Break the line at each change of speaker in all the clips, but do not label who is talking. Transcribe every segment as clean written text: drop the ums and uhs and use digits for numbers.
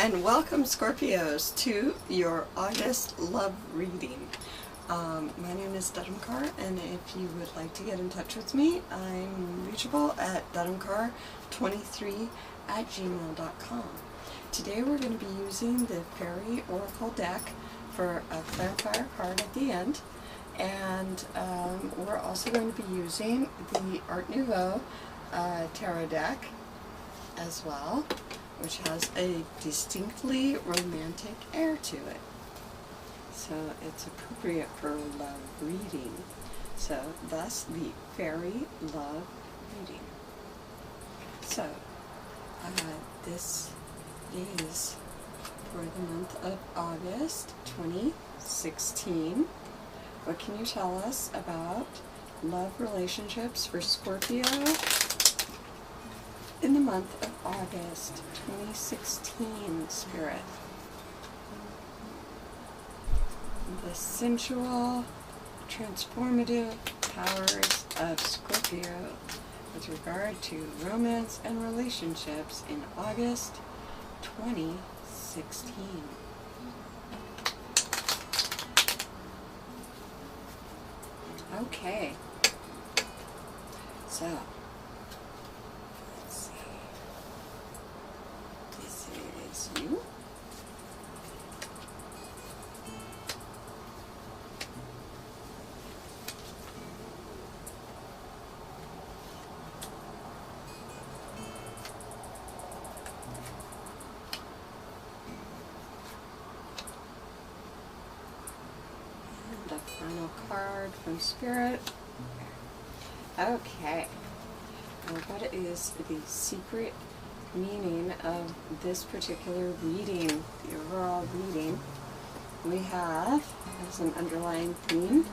and welcome Scorpios to your August love reading. My name is Dudamcar, and if you would like to get in touch with me, I'm reachable at dudamcar23@gmail.com. Today we're going to be using the Faerie Oracle deck for a clarifier card at the end, and we're also going to be using the Art Nouveau tarot deck as well, which has a distinctly romantic air to it. So it's appropriate for love reading. So thus the Faerie love reading. So this is for the month of August 2016. What can you tell us about love relationships for Scorpio in the month of August 2016, Spirit? The sensual, transformative powers of Scorpio with regard to romance and relationships in August 2016. Okay, so let's see. This is you. The final card from Spirit. Okay. Now what is the secret meaning of this particular reading, the overall reading? We have, as an underlying theme,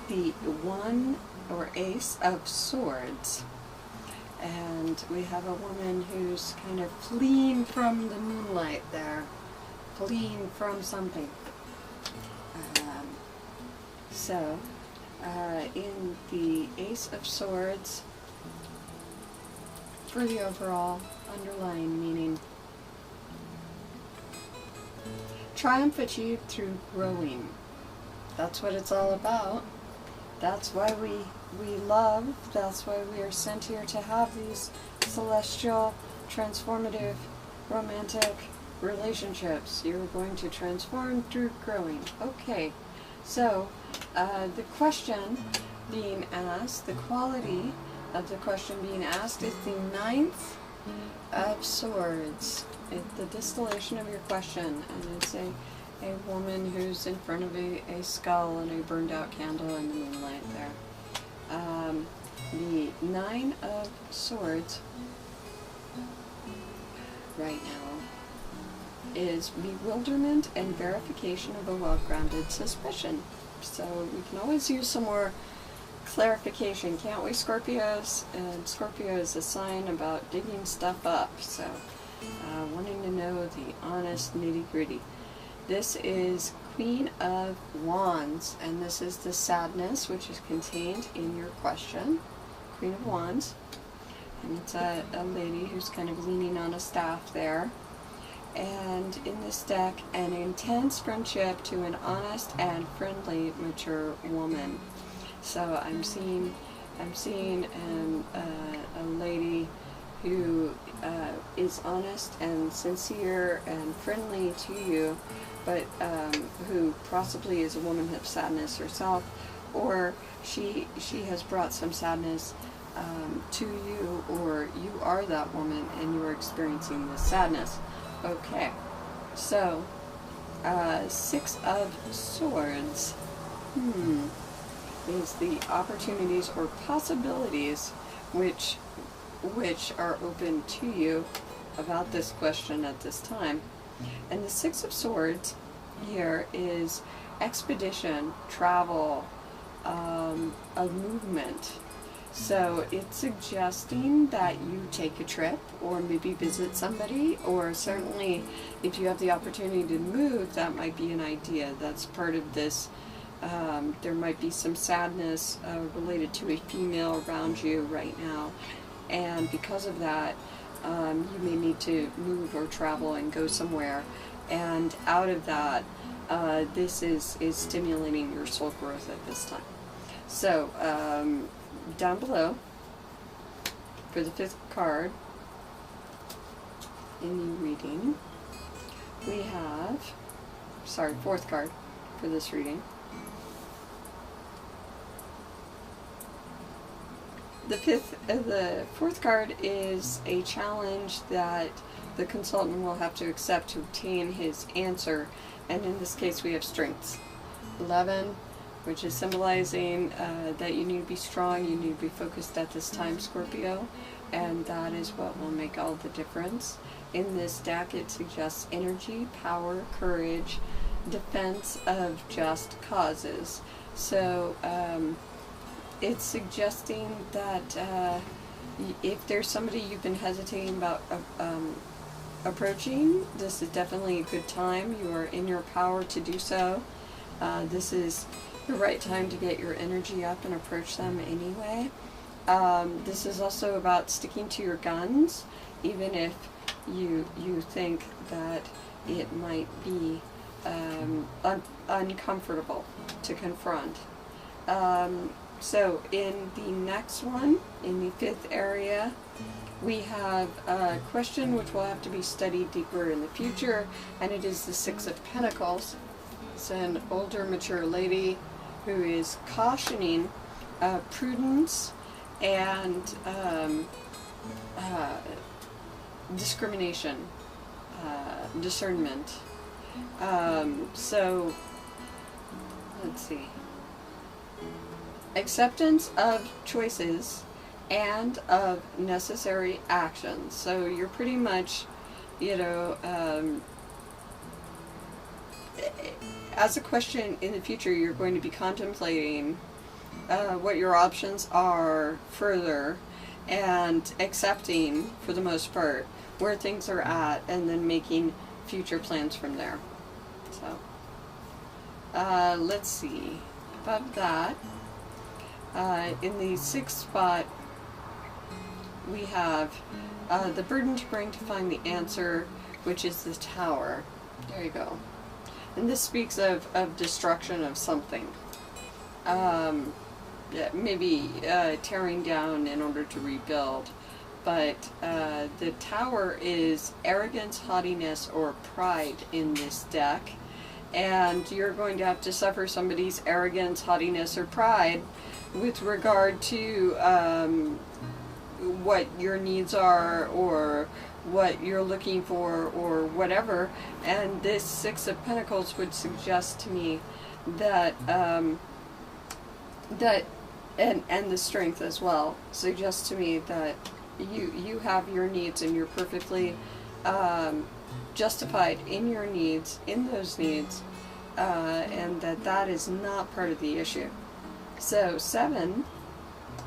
the One or Ace of Swords. And we have a woman who's kind of fleeing from the moonlight there, fleeing from something. So, in the Ace of Swords, for the overall underlying meaning, triumph achieved through growing. That's what it's all about. That's why we love. That's why we are sent here to have these celestial, transformative, romantic relationships. You're going to transform through growing. Okay. So, the question being asked, the quality of the question being asked is the Ninth of Swords. It's the distillation of your question, and it's a woman who's in front of a skull and a burned out candle in the moonlight there. The Nine of Swords right now is bewilderment and verification of a well-grounded suspicion. So we can always use some more clarification, can't we, Scorpios? And Scorpio is a sign about digging stuff up, so wanting to know the honest nitty-gritty. This is Queen of Wands, and this is the sadness which is contained in your question. Queen of Wands, and it's a lady who's kind of leaning on a staff there. And in this deck, an intense friendship to an honest and friendly, mature woman. So I'm seeing a lady who is honest and sincere and friendly to you, but who possibly is a woman of sadness herself, or she has brought some sadness to you, or you are that woman and you are experiencing this sadness. Okay, so Six of Swords is the opportunities or possibilities which are open to you about this question at this time. And the Six of Swords here is expedition, travel, a movement. So it's suggesting that you take a trip or maybe visit somebody, or certainly if you have the opportunity to move, that might be an idea. That's part of this. There might be some sadness related to a female around you right now. And because of that, you may need to move or travel and go somewhere, and out of that, this is stimulating your soul growth at this time. So, down below, for the 5th card in the reading, we have, 4th card for this reading. The 4th card is a challenge that the consultant will have to accept to obtain his answer, and in this case we have strengths. 11, which is symbolizing that you need to be strong, you need to be focused at this time, Scorpio, and that is what will make all the difference. In this deck it suggests energy, power, courage, defense of just causes. So it's suggesting that if there's somebody you've been hesitating about approaching, this is definitely a good time. You are in your power to do so. This is the right time to get your energy up and approach them anyway. This is also about sticking to your guns, even if you think that it might be uncomfortable to confront. So in the next one, in the 5th area, we have a question which will have to be studied deeper in the future, and it is the 6 of Pentacles. It's an older, mature lady who is cautioning prudence and discrimination, discernment. So, let's see. Acceptance of choices and of necessary actions. So you're pretty much, as a question in the future, you're going to be contemplating what your options are further, and accepting, for the most part, where things are at, and then making future plans from there. So, let's see. Above that, in the 6th spot, we have the burden to bring to find the answer, which is the Tower. There you go. And this speaks of destruction of something. Maybe tearing down in order to rebuild. But the Tower is arrogance, haughtiness, or pride in this deck. And you're going to have to suffer somebody's arrogance, haughtiness, or pride with regard to what your needs are, or what you're looking for, or whatever. And this 6 of Pentacles would suggest to me that and the strength as well suggests to me that you have your needs, and you're perfectly justified in your needs, in those needs, and that is not part of the issue. So 7,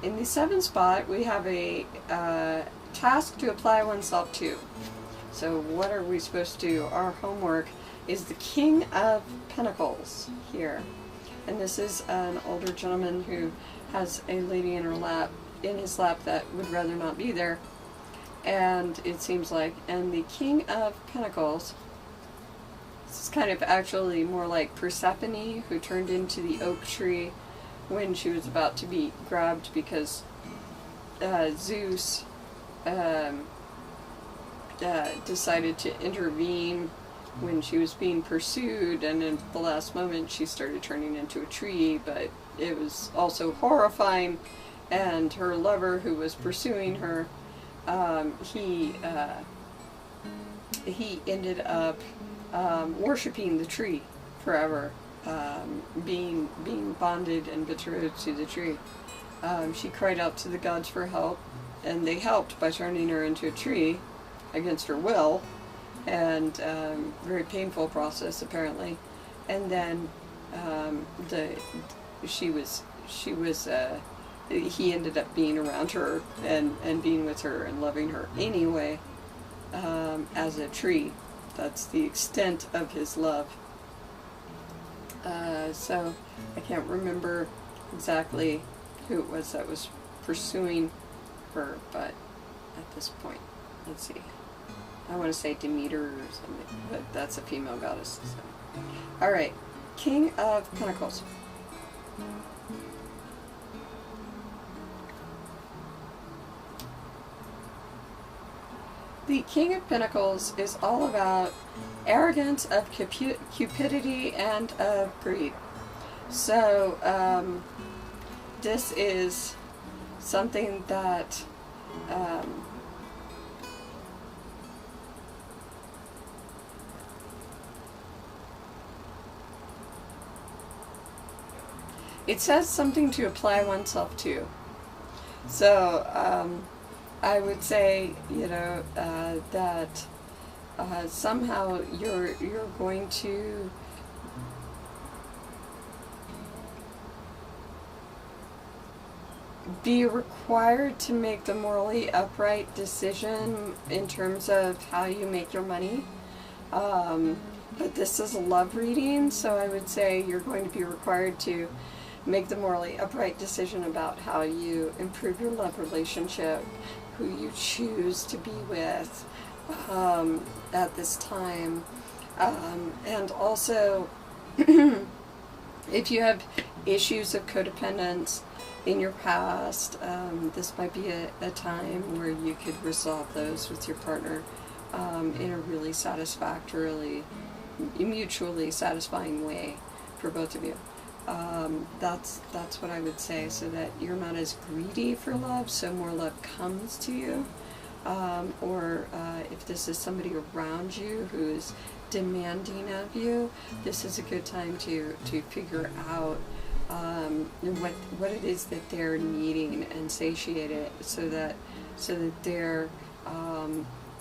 in the 7th spot, we have a task to apply oneself to. So what are we supposed to do? Our homework is the King of Pentacles here. And this is an older gentleman who has a lady in his lap that would rather not be there. And it seems like, and the King of Pentacles, this is kind of actually more like Persephone, who turned into the oak tree when she was about to be grabbed because Zeus decided to intervene when she was being pursued, and in the last moment she started turning into a tree. But it was also horrifying, and her lover, who was pursuing her, he ended up worshiping the tree forever, being bonded and betrothed to the tree. She cried out to the gods for help, and they helped by turning her into a tree against her will, and very painful process apparently. And then he ended up being around her and being with her and loving her anyway, as a tree. That's the extent of his love. So I can't remember exactly who it was that was pursuing her, but at this point, let's see. I want to say Demeter or something, but that's a female goddess. So. All right, King of Pentacles. The King of Pentacles is all about arrogance, of cupidity, and of greed. So this is something that it says something to apply oneself to. So I would say, you know, that somehow you're going to be required to make the morally upright decision in terms of how you make your money. But this is a love reading, so I would say you're going to be required to make the morally upright decision about how you improve your love relationship, who you choose to be with at this time. And also, if you have issues of codependence in your past, this might be a time where you could resolve those with your partner in a really satisfactorily, mutually satisfying way for both of you. That's what I would say, so that you're not as greedy for love, so more love comes to you. Or if this is somebody around you who is demanding of you, this is a good time to figure out what it is that they're needing and satiate it, so that they're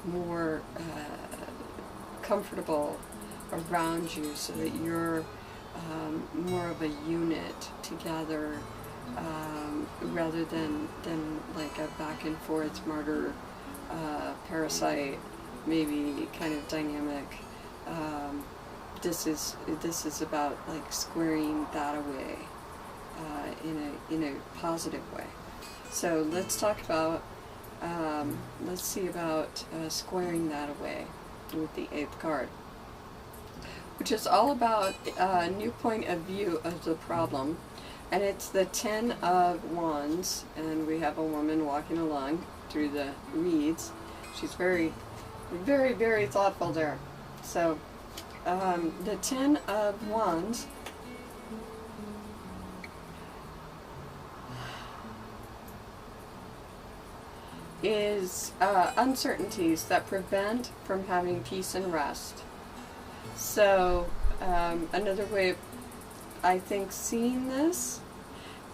more comfortable around you, so that you're more of a unit together, rather than like a back and forth martyr, parasite, maybe kind of dynamic. This is about like squaring that away in a positive way. So let's talk about let's see about squaring that away with the 8th card, which is all about a new point of view of the problem. And it's the 10 of Wands, and we have a woman walking along through the reeds. She's very, very, very thoughtful there. So the 10 of Wands is uncertainties that prevent from having peace and rest. So another way of, I think, seeing this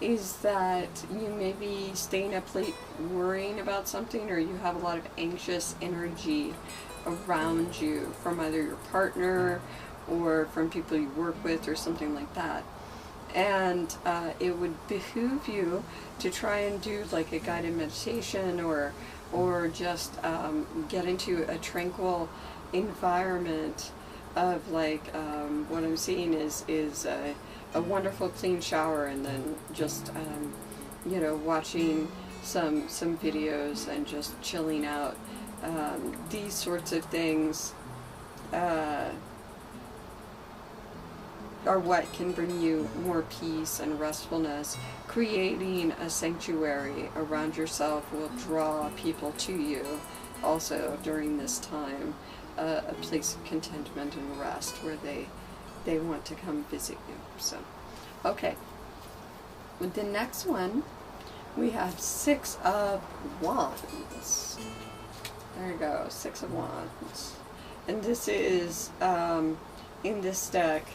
is that you may be staying up late worrying about something, or you have a lot of anxious energy around you from either your partner or from people you work with or something like that. And it would behoove you to try and do like a guided meditation, or just get into a tranquil environment of like what I'm seeing is a wonderful clean shower, and then just you know, watching some videos and just chilling out. These sorts of things are what can bring you more peace and restfulness. Creating a sanctuary around yourself will draw people to you also during this time, a place of contentment and rest where they want to come visit you. So, okay. With the next one, we have 6 of Wands. There you go, 6 of Wands. And this is, in this deck,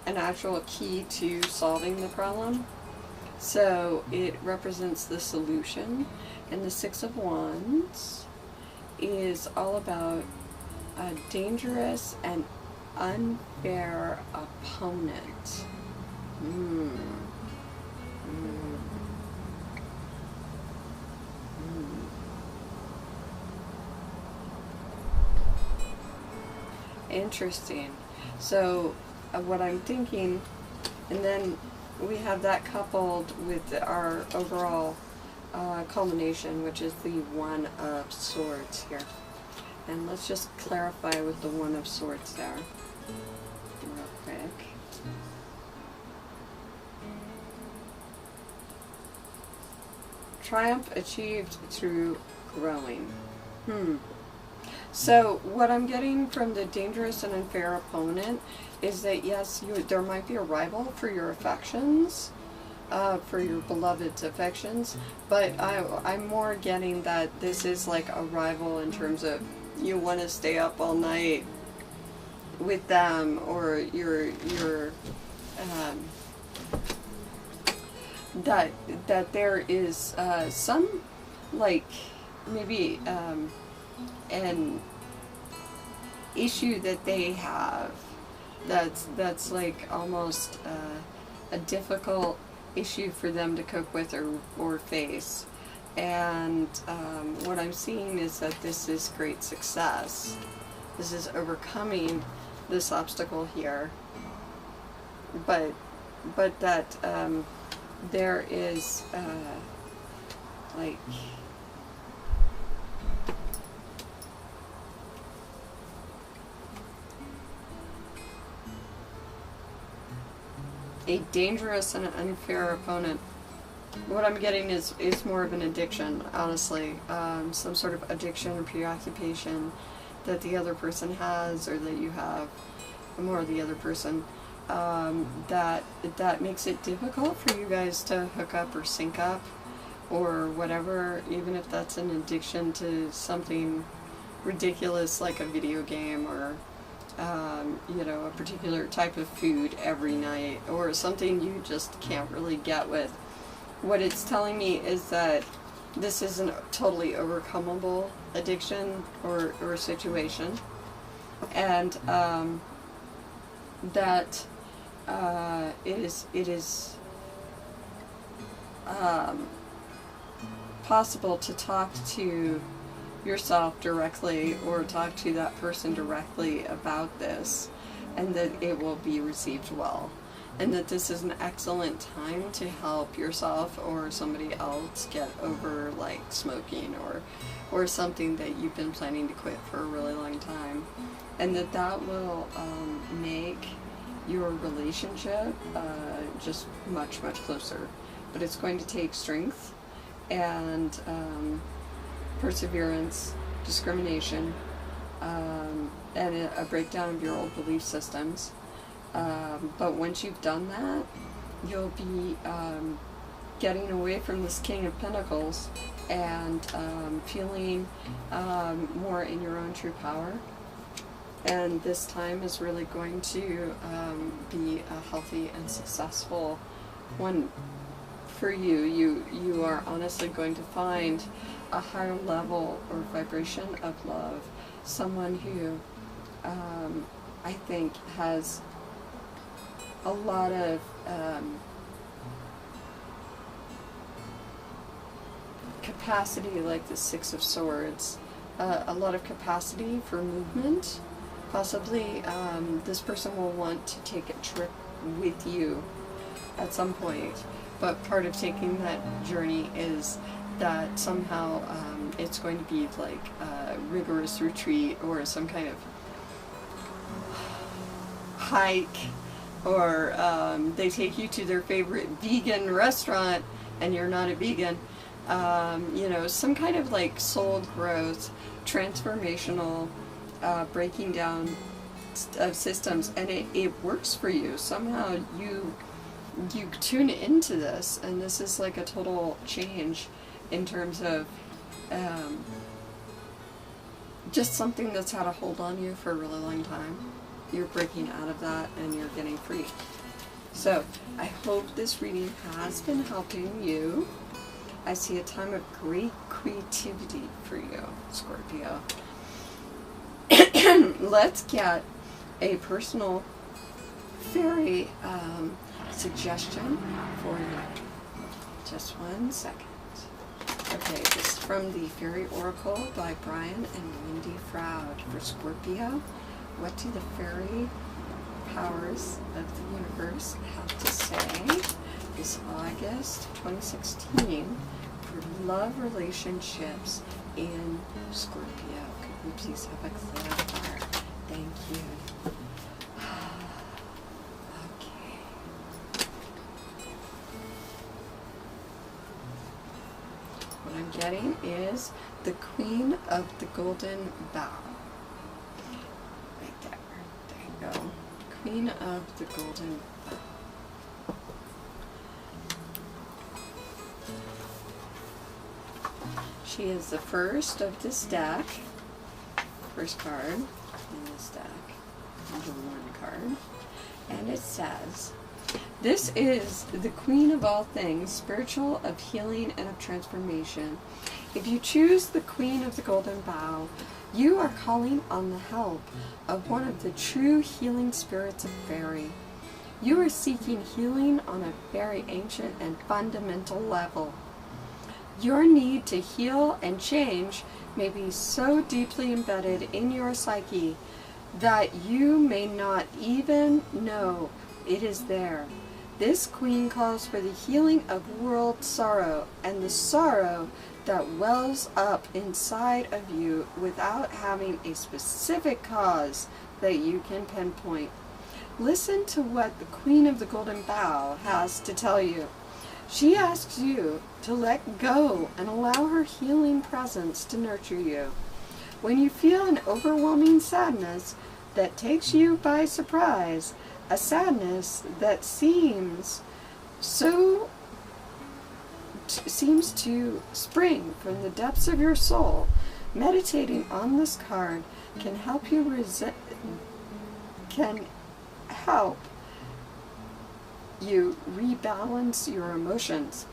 an actual key to solving the problem. So it represents the solution. And the 6 of Wands is all about a dangerous and unfair opponent. Interesting. So what I'm thinking, and then we have that coupled with our overall culmination, which is the 1 of Swords here. And let's just clarify with the One of Swords there, real quick. Triumph achieved through growing. So what I'm getting from the dangerous and unfair opponent is that yes, there might be a rival for your affections, for your beloved's affections, but I'm more getting that this is like a rival in terms of you want to stay up all night with them, or that there is some like maybe an issue that they have that's like almost a difficult issue for them to cope with or face. And what I'm seeing is that this is great success. This is overcoming this obstacle here, but that there is like a dangerous and unfair opponent. What I'm getting is more of an addiction, honestly. Some sort of addiction or preoccupation that the other person has, or that you have, more of the other person, that makes it difficult for you guys to hook up or sync up or whatever, even if that's an addiction to something ridiculous like a video game, or you know, a particular type of food every night, or something you just can't really get with. What it's telling me is that this is a totally overcomable addiction or situation, and that it is possible to talk to yourself directly or talk to that person directly about this, and that it will be received well, and that this is an excellent time to help yourself or somebody else get over like smoking or something that you've been planning to quit for a really long time, and that will make your relationship just much closer. But it's going to take strength and perseverance, discrimination, and a breakdown of your old belief systems. But once you've done that, you'll be getting away from this King of Pentacles and feeling more in your own true power. And this time is really going to be a healthy and successful one for you. You are honestly going to find a higher level or vibration of love. Someone who I think has a lot of capacity, like the Six of Swords, a lot of capacity for movement. Possibly this person will want to take a trip with you at some point, but part of taking that journey is that somehow it's going to be like a rigorous retreat or some kind of hike, or they take you to their favorite vegan restaurant and you're not a vegan. You know, some kind of like soul growth, transformational breaking down of systems, and it works for you. Somehow you tune into this, and this is like a total change in terms of just something that's had a hold on you for a really long time. You're breaking out of that and you're getting free. So I hope this reading has been helping you. I see a time of great creativity for you, Scorpio. Let's get a personal fairy suggestion for you. Just 1 second. Okay, this is from the Fairy Oracle by Brian and Wendy Froud for Scorpio. What do the fairy powers of the universe have to say this August 2016 for love relationships in Scorpio. Could we please have a clarifier? Thank you. Okay. What I'm getting is the Queen of the Golden Bow. Right there. There you go. Queen of the Golden Bow. She is the first of this deck. First card in this deck. Number 1 card. And it says, this is the Queen of all things, spiritual, of healing, and of transformation. If you choose the Queen of the Golden Bow, you are calling on the help of one of the true healing spirits of Faerie. You are seeking healing on a very ancient and fundamental level. Your need to heal and change may be so deeply embedded in your psyche that you may not even know it is there. This queen calls for the healing of world sorrow and the sorrow that wells up inside of you without having a specific cause that you can pinpoint. Listen to what the Queen of the Golden Bow has to tell you. She asks you to let go and allow her healing presence to nurture you. When you feel an overwhelming sadness that takes you by surprise, a sadness that seems to spring from the depths of your soul, meditating on this card can help you rebalance your emotions.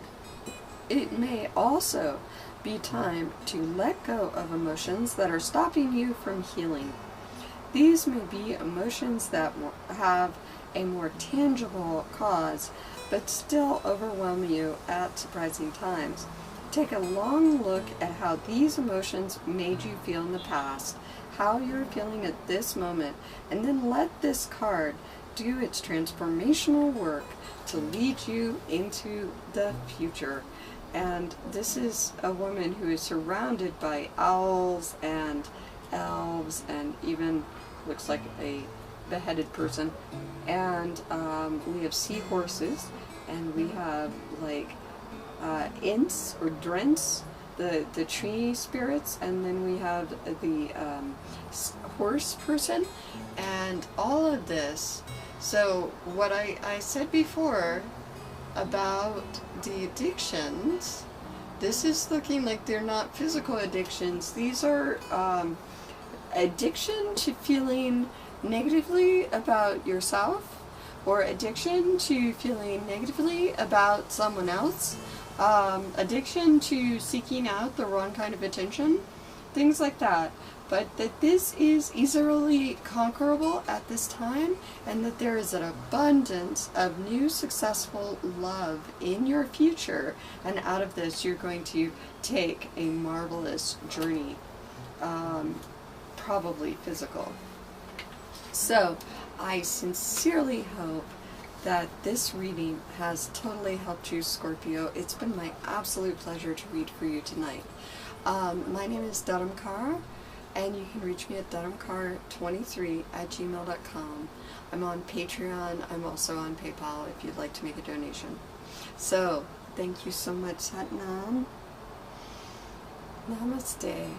It may also be time to let go of emotions that are stopping you from healing. These may be emotions that have a more tangible cause, but still overwhelm you at surprising times. Take a long look at how these emotions made you feel in the past, how you're feeling at this moment, and then let this card do its transformational work to lead you into the future. And this is a woman who is surrounded by owls and elves and even looks like a beheaded person. And we have seahorses, and we have like ints or drents, the tree spirits, and then we have the horse person, and all of this. So what I said before about the addictions, this is looking like they're not physical addictions. These are addiction to feeling negatively about yourself, or addiction to feeling negatively about someone else, addiction to seeking out the wrong kind of attention, things like that. But that this is easily conquerable at this time, and that there is an abundance of new successful love in your future, and out of this you're going to take a marvelous journey, probably physical. So I sincerely hope that this reading has totally helped you, Scorpio. It's been my absolute pleasure to read for you tonight. My name is Dharamkar, and you can reach me at dharamkar23@gmail.com. I'm on Patreon. I'm also on PayPal if you'd like to make a donation. So, thank you so much, Satnam. Namaste.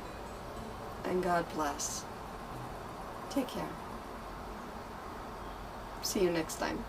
And God bless. Take care. See you next time.